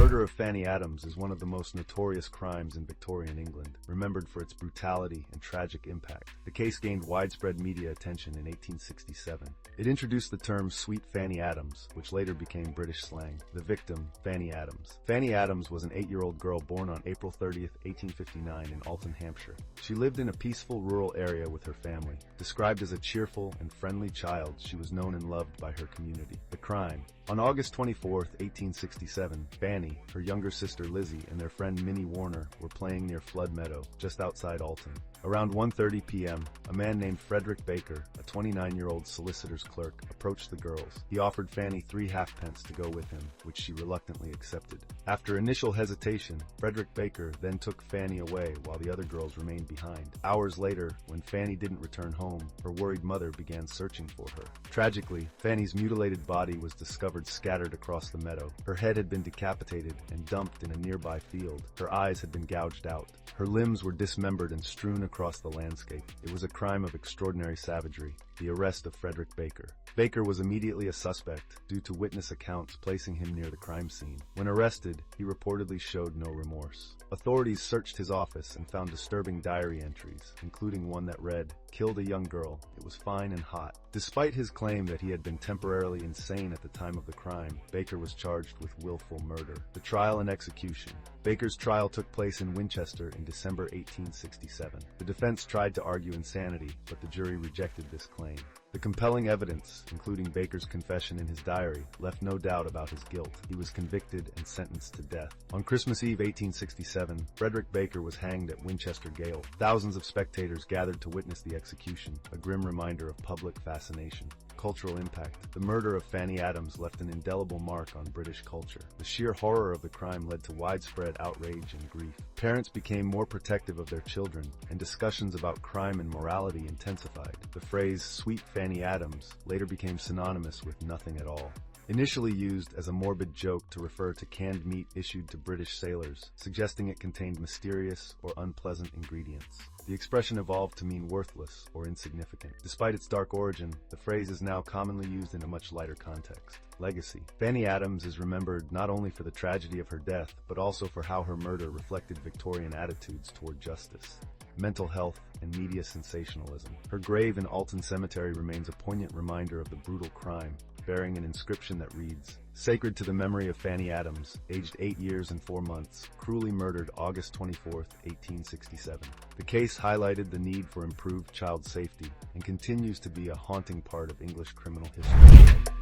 murder of Fanny Adams is one of the most notorious crimes in Victorian England, remembered for its brutality and tragic impact. The case gained widespread media attention in 1867. It introduced the term Sweet Fanny Adams, which later became British slang. The victim, Fanny Adams. Fanny Adams was an 8-year-old girl born on April 30, 1859 in Alton, Hampshire. She lived in a peaceful rural area with her family. Described as a cheerful and friendly child, she was known and loved by her community. The crime. On August 24, 1867, Fanny, her younger sister Lizzie, and their friend Minnie Warner were playing near Flood Meadow, just outside Alton. Around 1:30 p.m., a man named Frederick Baker, a 29-year-old solicitor's clerk, approached the girls. He offered Fanny 3 halfpence to go with him, which she reluctantly accepted. After initial hesitation, Frederick Baker then took Fanny away while the other girls remained behind. Hours later, when Fanny didn't return home, her worried mother began searching for her. Tragically, Fanny's mutilated body was discovered scattered across the meadow. Her head had been decapitated and dumped in a nearby field. Her eyes had been gouged out. Her limbs were dismembered and strewn across the landscape. It was a crime of extraordinary savagery. The arrest of Frederick Baker. Baker was immediately a suspect due to witness accounts placing him near the crime scene. When arrested, he reportedly showed no remorse. Authorities searched his office and found disturbing diary entries, including one that read, "Killed a young girl. It was fine and hot." Despite his claim that he had been temporarily insane at the time of the crime, Baker was charged with willful murder. The trial and execution. Baker's trial took place in Winchester in December 1867. The defense tried to argue insanity, but the jury rejected this claim. The compelling evidence, including Baker's confession in his diary, left no doubt about his guilt. He was convicted and sentenced to death. On Christmas Eve 1867, Frederick Baker was hanged at Winchester Gaol. Thousands of spectators gathered to witness the execution, a grim reminder of public fascination. Cultural impact. The murder of Fanny Adams left an indelible mark on British culture. The sheer horror of the crime led to widespread outrage and grief. Parents became more protective of their children, and discussions about crime and morality intensified. The phrase "Sweet Fanny Adams" later became synonymous with nothing at all. Initially used as a morbid joke to refer to canned meat issued to British sailors, suggesting it contained mysterious or unpleasant ingredients. The expression evolved to mean worthless or insignificant. Despite its dark origin, the phrase is now commonly used in a much lighter context. Legacy. Fanny Adams is remembered not only for the tragedy of her death, but also for how her murder reflected Victorian attitudes toward justice, mental health, and media sensationalism. Her grave in Alton Cemetery remains a poignant reminder of the brutal crime, bearing an inscription that reads, "Sacred to the memory of Fanny Adams, aged 8 years and 4 months, cruelly murdered August 24, 1867. The case highlighted the need for improved child safety and continues to be a haunting part of English criminal history.